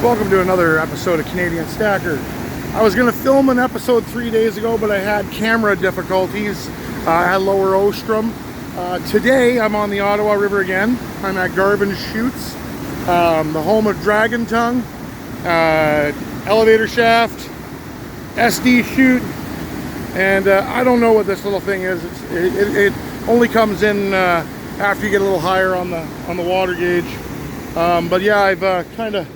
Welcome to another episode of Canadian Stacker. I was going to film an episode 3 days ago, but I had camera difficulties at Lower Ostrom. Today I'm on the Ottawa River again. I'm at Garvin Chutes, the home of Dragon Tongue, elevator shaft, SD chute, and I don't know what this little thing is. It only comes in after you get a little higher on the water gauge. But yeah, I've kind of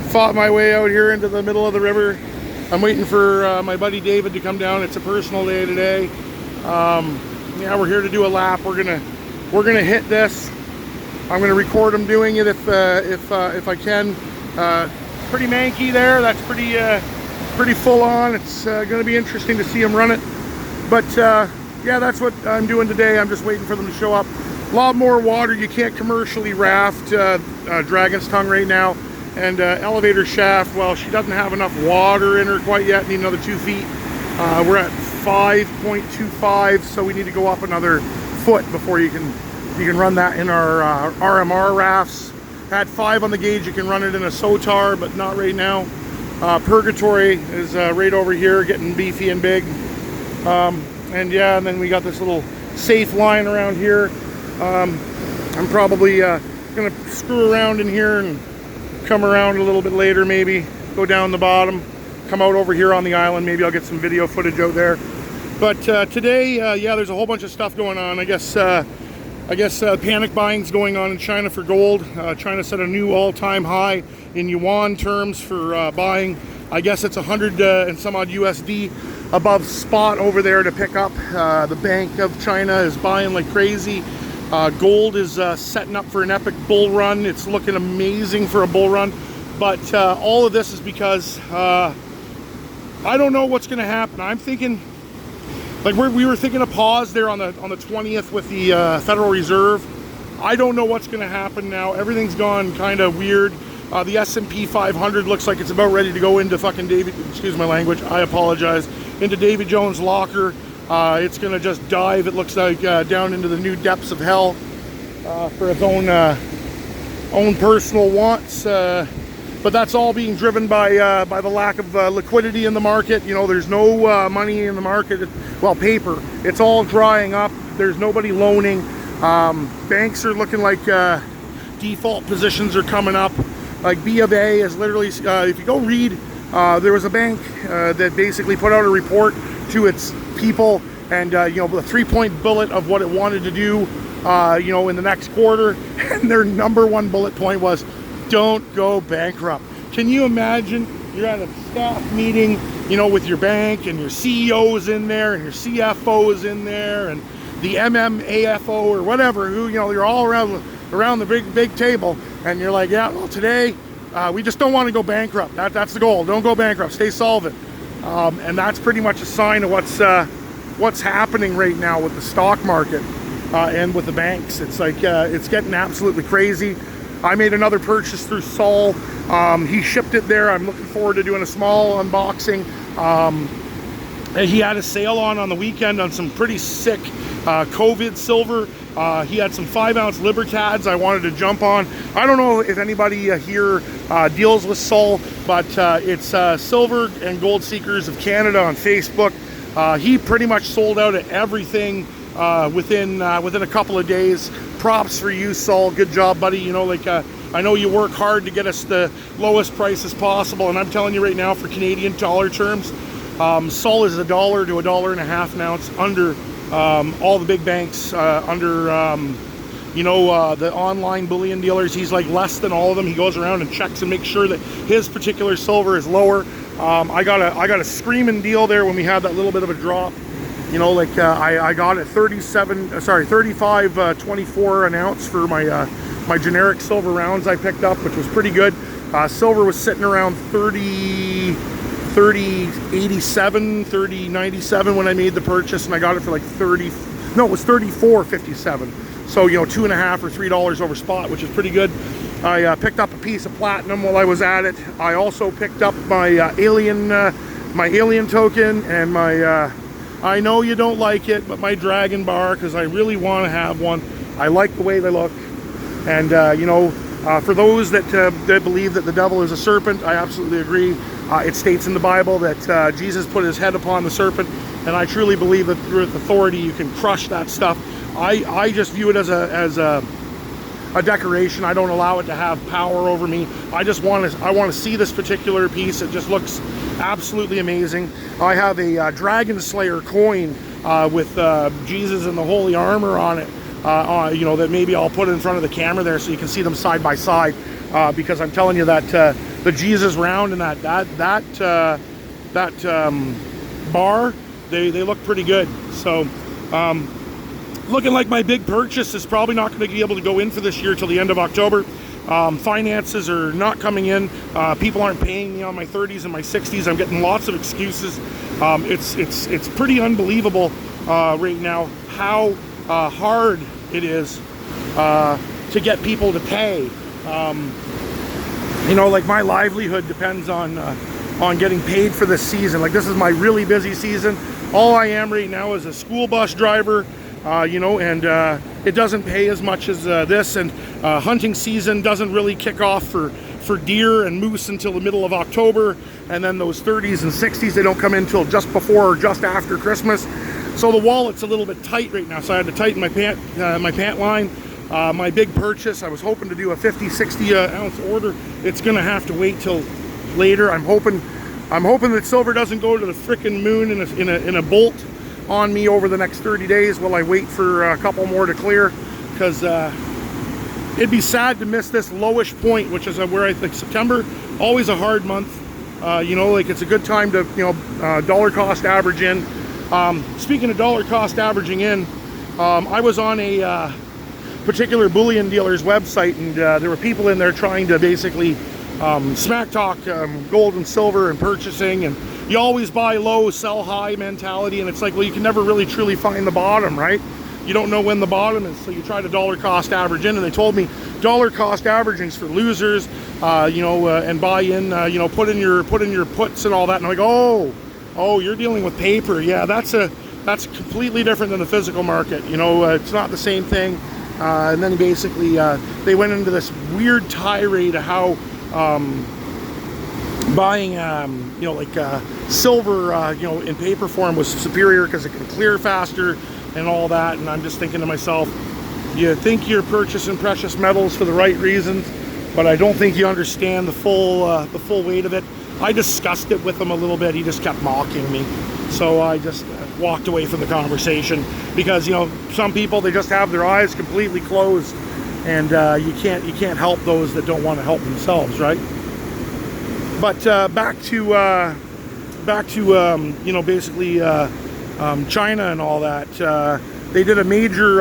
fought my way out here into the middle of the river. I'm waiting for my buddy David to come down. It's a personal day today. Yeah, we're here to do a lap. We're gonna hit this. I'm gonna record him doing it if I can. Pretty manky there. That's pretty full on. It's gonna be interesting to see him run it. But yeah, that's what I'm doing today. I'm just waiting for them to show up. A lot more water. You can't commercially raft Dragon's Tongue right now. And elevator shaft, well, she doesn't have enough water in her quite yet. Need another 2 feet. We're at 5.25, so we need to go up another foot before you can run that in our RMR rafts. At 5 on the gauge, you can run it in a Sotar, but not right now. Purgatory is right over here, getting beefy and big. And yeah, and then we got this little safe line around here. I'm probably gonna screw around in here and come around a little bit later, maybe go down the bottom, come out over here on the island. Maybe I'll get some video footage out there. But today, yeah, there's a whole bunch of stuff going on. I guess panic buying's going on in China for gold. China set a new all-time high in yuan terms for buying. I guess it's 100 and some odd USD above spot over there to pick up. The Bank of China is buying like crazy. Gold is setting up for an epic bull run. It's looking amazing for a bull run, but all of this is because I don't know what's going to happen. I'm thinking, like we were thinking a pause there on the 20th with the Federal Reserve. I don't know what's going to happen now. Everything's gone kind of weird. The S&P 500 looks like it's about ready to go into fucking excuse my language, I apologize, into Davy Jones' locker. It's gonna just dive, it looks like, down into the new depths of hell for its own personal wants. But that's all being driven by the lack of liquidity in the market. You know, there's no money in the market. Well, paper. It's all drying up. There's nobody loaning. Banks are looking like default positions are coming up. Like B of A is literally, if you go read, there was a bank that basically put out a report to its people, and you know, the 3-point bullet of what it wanted to do, you know, in the next quarter, and their number one bullet point was, don't go bankrupt. Can you imagine? You're at a staff meeting, you know, with your bank, and your CEO's in there, and your CFO is in there, and the MMAFO or whatever, who, you know, you're all around the big table, and you're like, yeah, well, today we just don't want to go bankrupt. That's the goal. Don't go bankrupt. Stay solvent. And that's pretty much a sign of what's happening right now with the stock market and with the banks. It's like it's getting absolutely crazy. I made another purchase through Sol. He shipped it there. I'm looking forward to doing a small unboxing. He had a sale on the weekend on some pretty sick COVID silver. He had some 5-ounce Libertads I wanted to jump on. I don't know if anybody here deals with Sol, but it's Silver and Gold Seekers of Canada on Facebook. He pretty much sold out at everything within a couple of days. Props for you, Sol. Good job, buddy. You know, like I know you work hard to get us the lowest prices possible, and I'm telling you right now, for Canadian dollar terms, Sol is $1 to $1.50 an ounce under all the big banks, under you know, the online bullion dealers. He's like less than all of them. He goes around and checks and makes sure that his particular silver is lower. I got a screaming deal there when we had that little bit of a drop. You know, like I got it 35.24 an ounce for my generic silver rounds I picked up, which was pretty good. Silver was sitting around 30.87, 30.97 when I made the purchase, and I got it for like 34.57. So, you know, $2.50 or $3 over spot, which is pretty good. I picked up a piece of platinum while I was at it. I also picked up my alien token, and my I know you don't like it, but my dragon bar, because I really want to have one. I like the way they look, and you know, For those that believe that the devil is a serpent, I absolutely agree. It states in the Bible that Jesus put his head upon the serpent, and I truly believe that through authority you can crush that stuff. I just view it as a decoration. I don't allow it to have power over me. I want to see this particular piece. It just looks absolutely amazing. I have a Dragon Slayer coin with Jesus and the holy armor on it. You know, that maybe I'll put in front of the camera there so you can see them side by side, because I'm telling you that the Jesus round and that bar, they look pretty good. So looking like my big purchase is probably not going to be able to go in for this year till the end of October. Finances are not coming in. People aren't paying me on my 30s and my 60s. I'm getting lots of excuses. It's pretty unbelievable right now how hard it is to get people to pay. You know, like my livelihood depends on getting paid for this season. Like, this is my really busy season. All I am right now is a school bus driver, you know, and it doesn't pay as much as this, and hunting season doesn't really kick off for deer and moose until the middle of October, and then those 30s and 60s, they don't come in until just before or just after Christmas. So the wallet's a little bit tight right now, so I had to tighten my pant line. My big purchase, I was hoping to do a 50-60 ounce order. It's gonna have to wait till later. I'm hoping that silver doesn't go to the frickin' moon in a bolt on me over the next 30 days while I wait for a couple more to clear, because it'd be sad to miss this lowish point, which is where I think September, always a hard month. You know, like, it's a good time to, you know, dollar cost average in. Speaking of dollar cost averaging in, I was on a particular bullion dealer's website, and there were people in there trying to basically smack talk gold and silver and purchasing, and you always buy low, sell high mentality, and it's like, well, you can never really truly find the bottom, right? You don't know when the bottom is, so you try to dollar cost average in, and they told me dollar cost averaging's for losers, you know, and buy in, you know, put in your puts and all that, and I'm like, oh, you're dealing with paper. Yeah, that's completely different than the physical market. You know, it's not the same thing. And then basically they went into this weird tirade of how buying, you know, like silver, you know, in paper form was superior because it can clear faster and all that. And I'm just thinking to myself, you think you're purchasing precious metals for the right reasons, but I don't think you understand the full weight of it. I discussed it with him a little bit. He just kept mocking me. So I just walked away from the conversation, because, you know, some people, they just have their eyes completely closed, and you can't help those that don't want to help themselves, right? But back to you know, basically China and all that. They did a major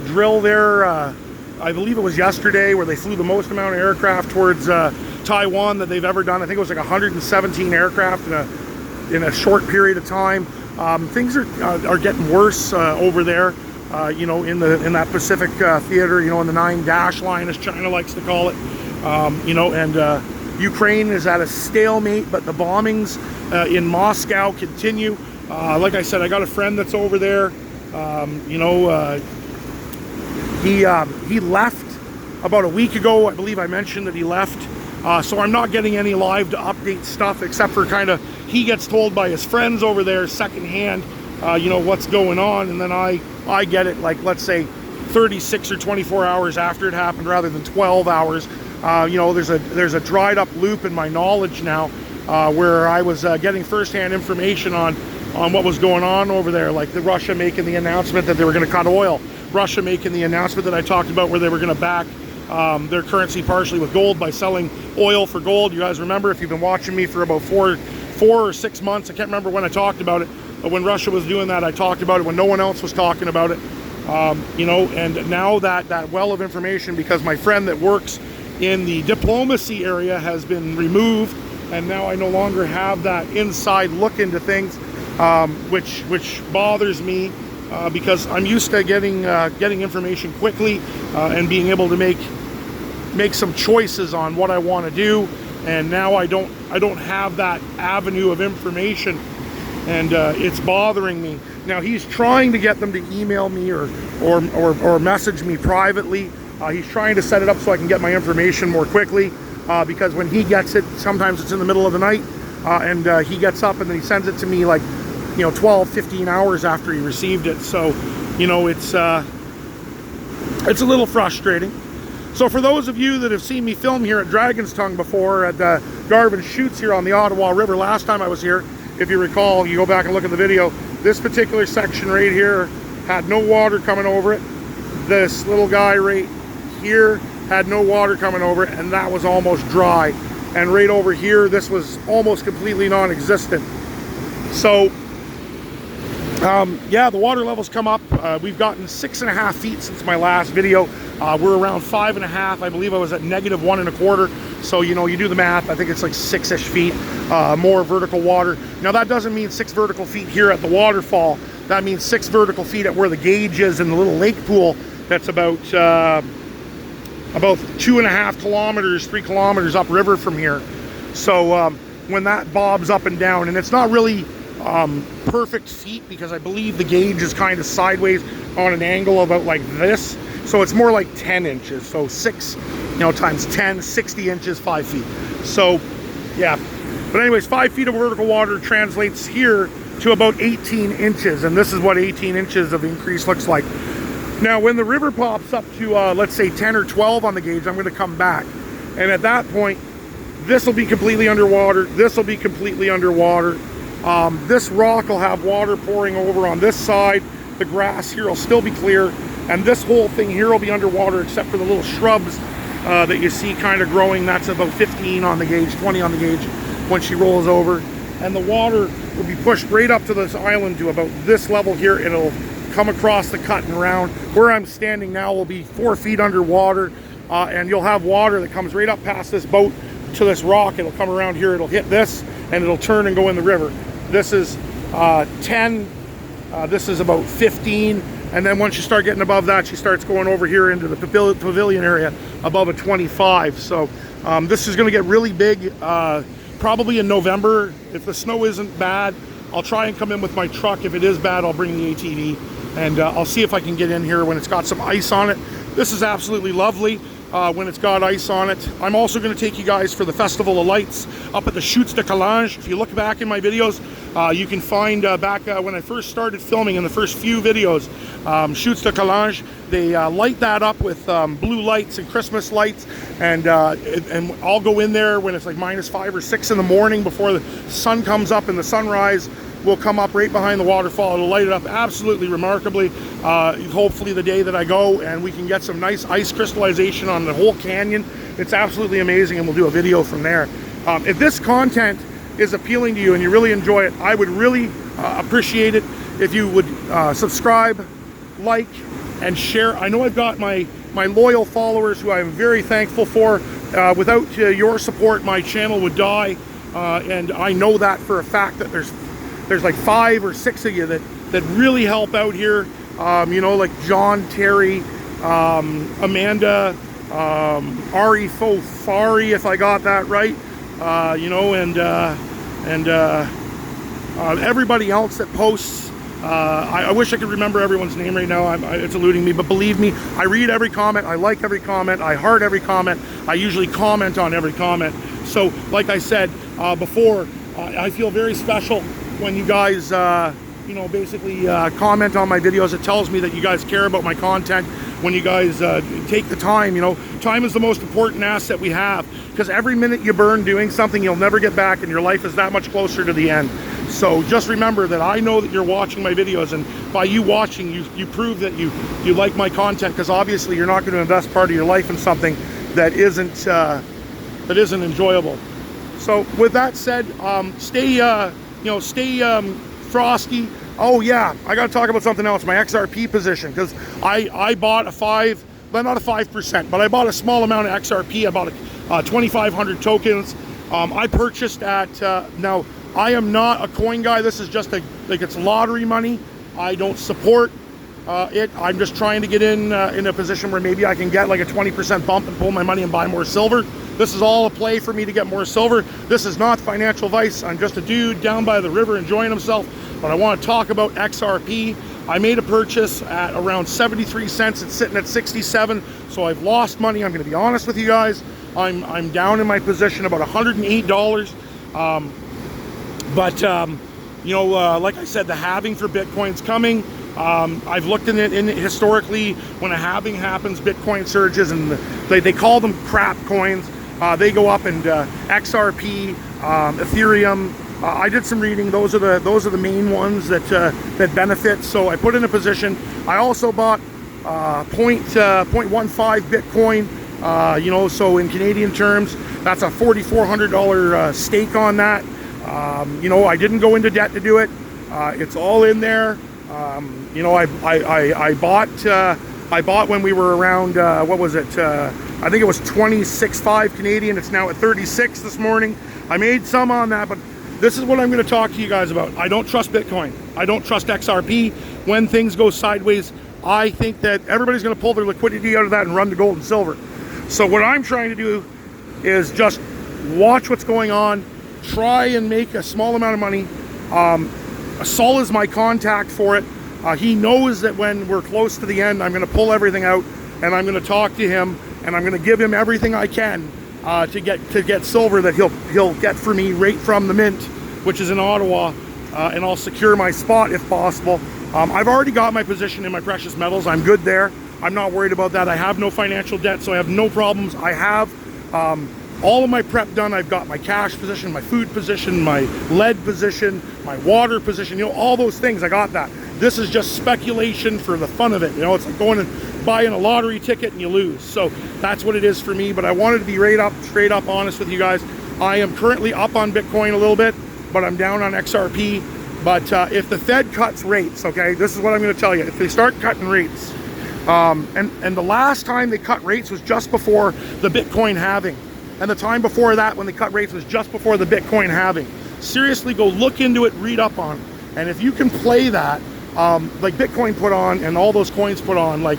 drill there, I believe it was yesterday, where they flew the most amount of aircraft towards Taiwan that they've ever done. I think it was like 117 aircraft in a short period of time. Things are getting worse over there, you know, in that Pacific theater, you know, in the 9-dash line, as China likes to call it. You know, and Ukraine is at a stalemate, but the bombings in Moscow continue. Like I said, I got a friend that's over there. You know, he left about a week ago. I believe I mentioned that he left. So I'm not getting any live to update stuff, except for kind of, he gets told by his friends over there secondhand, you know, what's going on, and then I get it, like, let's say 36 or 24 hours after it happened, rather than 12 hours. You know, there's a dried up loop in my knowledge now, where I was getting firsthand information on what was going on over there, like the Russia making the announcement that they were going to cut oil, Russia making the announcement that I talked about where they were going to back their currency partially with gold by selling oil for gold. You guys remember, if you've been watching me for about four or 6 months, I can't remember when I talked about it, but when Russia was doing that, I talked about it when no one else was talking about it. You know, and now that well of information, because my friend that works in the diplomacy area has been removed, and now I no longer have that inside look into things, which bothers me, because I'm used to getting information quickly and being able to make some choices on what I want to do, and now I don't have that avenue of information, and it's bothering me. Now he's trying to get them to email me or message me privately, He's trying to set it up so I can get my information more quickly, because when he gets it, sometimes it's in the middle of the night, and he gets up and then he sends it to me like, 12, 15 hours after he received it. So, it's a little frustrating. So for those of you that have seen me film here at Dragon's Tongue before, at the Garvin Chutes here on the Ottawa River, last time I was here, if you recall, you go back and look at the video, this particular section right here had no water coming over it. This little guy right here had no water coming over it, and that was almost dry. And right over here, this was almost completely non-existent. So, yeah, the water levels come up. We've gotten 6.5 feet since my last video. We're around 5.5. I believe I was at -1.25. So, you do the math. I think it's like 6-ish feet more vertical water. Now, that doesn't mean 6 vertical feet here at the waterfall. That means 6 vertical feet at where the gauge is in the little lake pool. That's about 2.5 kilometers, 3 kilometers upriver from here. So when that bobs up and down, and it's not really perfect feet, because I believe the gauge is kind of sideways on an angle about like this. So it's more like 10 inches. So 6, times 10, 60 inches, 5 feet. So yeah. But anyways, 5 feet of vertical water translates here to about 18 inches. And this is what 18 inches of increase looks like. Now, when the river pops up to, let's say 10 or 12 on the gauge, I'm going to come back. And at that point, this will be completely underwater. This will be completely underwater. This rock will have water pouring over on this side. The grass here will still be clear. And this whole thing here will be underwater, except for the little shrubs that you see kind of growing. That's about 15 on the gauge, 20 on the gauge when she rolls over. And the water will be pushed right up to this island to about this level here. It'll come across the cut and around. Where I'm standing now will be 4 feet underwater, and you'll have water that comes right up past this boat to this rock. It'll come around here, it'll hit this, and it'll turn and go in the river. This is 10, this is about 15, and then once you start getting above that, she starts going over here into the pavilion area above a 25. So this is going to get really big probably in November. If the snow isn't bad, I'll try and come in with my truck. If it is bad, I'll bring the ATV, and I'll see if I can get in here when it's got some ice on it. This is absolutely lovely when it's got ice on it. I'm also going to take you guys for the Festival of Lights up at the Chutes de Calange. If you look back in my videos, you can find back when I first started filming in the first few videos, Chutes de Calange, they light that up with blue lights and Christmas lights, and I'll go in there when it's like -5 or 6 in the morning before the sun comes up, and the sunrise will come up right behind the waterfall. It'll light it up absolutely remarkably. Hopefully the day that I go, and we can get some nice ice crystallization on the whole canyon. It's absolutely amazing, and we'll do a video from there. If this content is appealing to you and you really enjoy it, I would really appreciate it if you would subscribe, like, and share. I know I've got my loyal followers who I'm very thankful for. Without your support, my channel would die, and I know that for a fact, that there's like 5 or 6 of you that really help out here. Like John, Terry, Amanda, Ari Fofari, if I got that right, and everybody else that posts. I wish I could remember everyone's name right now. It's eluding me, but believe me, I read every comment, I like every comment, I heart every comment, I usually comment on every comment. So, like I said before, I feel very special when you guys, basically comment on my videos. It tells me that you guys care about my content. When you guys take the time, time is the most important asset we have, because every minute you burn doing something, you'll never get back, and your life is that much closer to the end. So just remember that I know that you're watching my videos, and by you watching, you prove that you like my content, because obviously you're not going to invest part of your life in something that isn't enjoyable. So with that said, stay frosty. Oh yeah, I got to talk about something else. My XRP position, because I bought not a 5%, but I bought a small amount of XRP. I bought 2,500 tokens. I purchased at now. I am not a coin guy. This is just it's lottery money. I don't support it. I'm just trying to get in a position where maybe I can get like a 20% bump and pull my money and buy more silver. This is all a play for me to get more silver. This is not financial advice. I'm just a dude down by the river enjoying himself. But I want to talk about XRP. I made a purchase at around 73 cents. It's sitting at 67, so I've lost money. I'm going to be honest with you guys. I'm down in my position about $108. You know, like I said, the halving for Bitcoin's coming. I've looked in it historically. When a halving happens, Bitcoin surges, and they call them crap coins. They go up, and XRP, Ethereum. I did some reading. Those are the main ones that benefit. So I put in a position. I also bought 0.15 Bitcoin. You know, so in Canadian terms, that's a $4,400 stake on that. You know, I didn't go into debt to do it. It's all in there. You know, I bought when we were around, what was it? I think it was 26.5 Canadian. It's now at 36 this morning. I made some on that, but this is what I'm going to talk to you guys about. I don't trust Bitcoin. I don't trust XRP. When things go sideways, I think that everybody's going to pull their liquidity out of that and run to gold and silver. So what I'm trying to do is just watch what's going on, try and make a small amount of money. Saul is my contact for it. He knows that when we're close to the end, I'm going to pull everything out, and I'm going to talk to him, and I'm going to give him everything I can to get silver that he'll get for me right from the mint, which is in Ottawa, and I'll secure my spot if possible. I've already got my position in my precious metals. I'm good there. I'm not worried about that. I have no financial debt, so I have no problems. I have all of my prep done. I've got my cash position, my food position, my lead position, my water position, you know, all those things. I got that. This is just speculation for the fun of it. You know, it's like going and buying a lottery ticket and you lose. So that's what it is for me. But I wanted to be straight up honest with you guys. I am currently up on Bitcoin a little bit, but I'm down on XRP. But if the Fed cuts rates, okay, this is what I'm going to tell you. If they start cutting rates, and the last time they cut rates was just before the Bitcoin halving. And the time before that, when they cut rates, was just before the Bitcoin halving. Seriously, go look into it, read up on it. And if you can play that, like Bitcoin put on and all those coins put on, like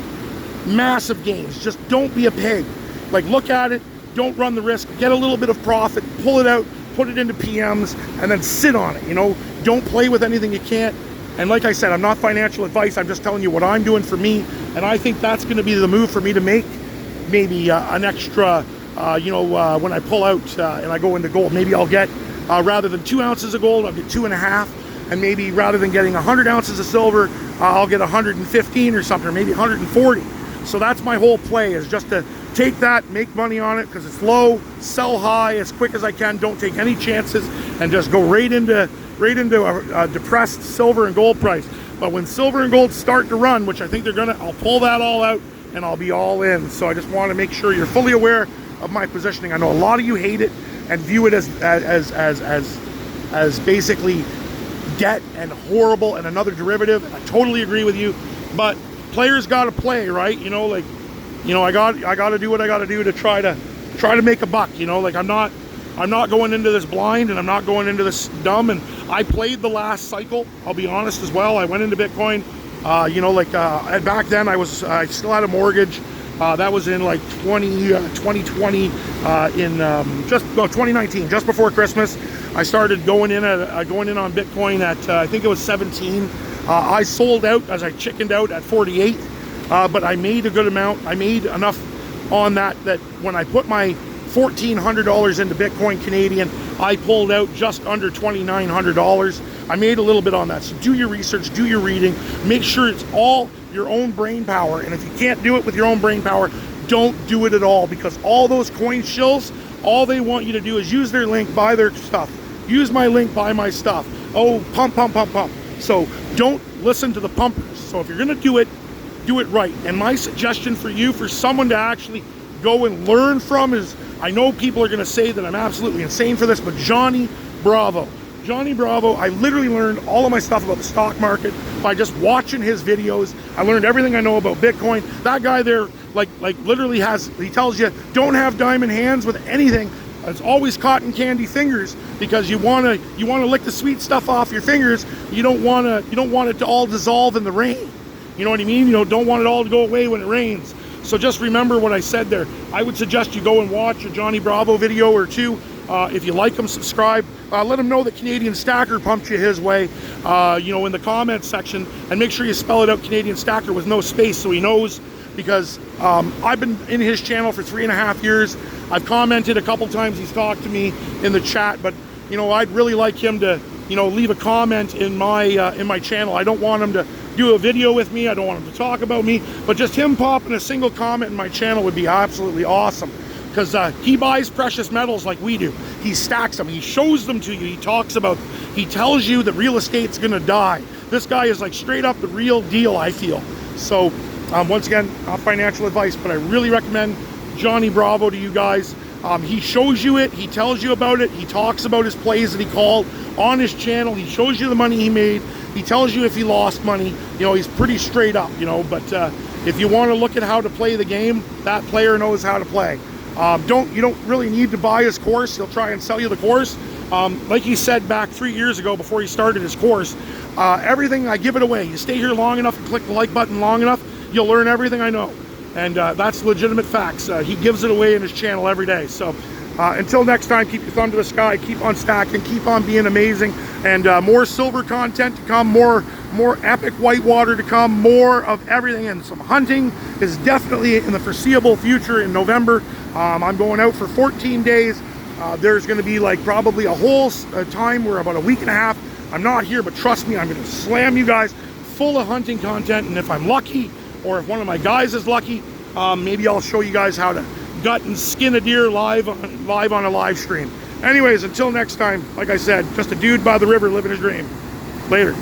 massive gains, just don't be a pig. Like, look at it, don't run the risk, get a little bit of profit, pull it out, put it into PMs, and then sit on it. You know, don't play with anything you can't. And like I said, I'm not financial advice. I'm just telling you what I'm doing for me. And I think that's going to be the move for me to make maybe an extra, you know, when I pull out and I go into gold, maybe I'll get, rather than 2 ounces of gold, I'll get 2.5. And maybe rather than getting 100 ounces of silver, I'll get 115 or something, or maybe 140. So that's my whole play, is just to take that, make money on it because it's low, sell high as quick as I can, don't take any chances, and just go right into a depressed silver and gold price. But when silver and gold start to run, which I think they're gonna, I'll pull that all out and I'll be all in. So I just want to make sure you're fully aware of my positioning. I know a lot of you hate it and view it as basically debt and horrible and another derivative. I totally agree with you, but players got to play, right? You know, like, you know, I got to do what I got to do to try to make a buck. You know, like I'm not going into this blind, and I'm not going into this dumb. And I played the last cycle, I'll be honest as well. I went into Bitcoin, you know, like back then I still had a mortgage. That was in like 2020, in 2019, just before Christmas. I started going in on Bitcoin at I think it was 17. I sold out as I chickened out at 48, but I made a good amount. I made enough on that when I put my $1,400 into Bitcoin Canadian, I pulled out just under $2,900. I made a little bit on that. So do your research, do your reading, make sure it's all your own brain power. And if you can't do it with your own brain power, don't do it at all, because all those coin shills, all they want you to do is use their link, buy their stuff. Use my link, buy my stuff. Oh, pump, pump, pump, pump. So don't listen to the pumpers. So if you're gonna do it right. And my suggestion for you, for someone to actually go and learn from, is, I know people are gonna say that I'm absolutely insane for this, but Johnny Bravo, I literally learned all of my stuff about the stock market by just watching his videos. I learned everything I know about Bitcoin. That guy there, like literally he tells you, don't have diamond hands with anything. It's always cotton candy fingers, because you want to lick the sweet stuff off your fingers. You don't want it to all dissolve in the rain. You know what I mean? You don't want it all to go away when it rains. So just remember what I said there. I would suggest you go and watch a Johnny Bravo video or two. If you like him, subscribe. Let him know that Canadian Stacker pumped you his way, you know, in the comments section. And make sure you spell it out, Canadian Stacker, with no space, so he knows. Because I've been in his channel for 3.5 years. I've commented a couple times. He's talked to me in the chat, but you know, I'd really like him to, you know, leave a comment in my channel. I don't want him to do a video with me. I don't want him to talk about me, but just him popping a single comment in my channel would be absolutely awesome. Because he buys precious metals like we do. He stacks them. He shows them to you. He talks about them. He tells you that real estate's gonna die. This guy is like straight up the real deal, I feel. So once again, not financial advice, but I really recommend Johnny Bravo to you guys. He shows you it. He tells you about it. He talks about his plays that he called on his channel. He shows you the money he made. He tells you if he lost money. You know, he's pretty straight up, you know, but if you want to look at how to play the game, that player knows how to play. You don't really need to buy his course. He'll try and sell you the course. Like he said back 3 years ago before he started his course, everything, I give it away. You stay here long enough and click the like button long enough, you'll learn everything I know. And that's legitimate facts. He gives it away in his channel every day. So until next time, keep your thumb to the sky, keep on stacking, keep on being amazing, and more silver content to come, more epic whitewater to come, more of everything, and some hunting is definitely in the foreseeable future in November. I'm going out for 14 days. There's going to be like probably a whole time where about a week and a half I'm not here, but trust me, I'm going to slam you guys full of hunting content, and if I'm lucky, or if one of my guys is lucky, maybe I'll show you guys how to gut and skin a deer live on a live stream. Anyways, until next time, like I said, just a dude by the river living his dream. Later.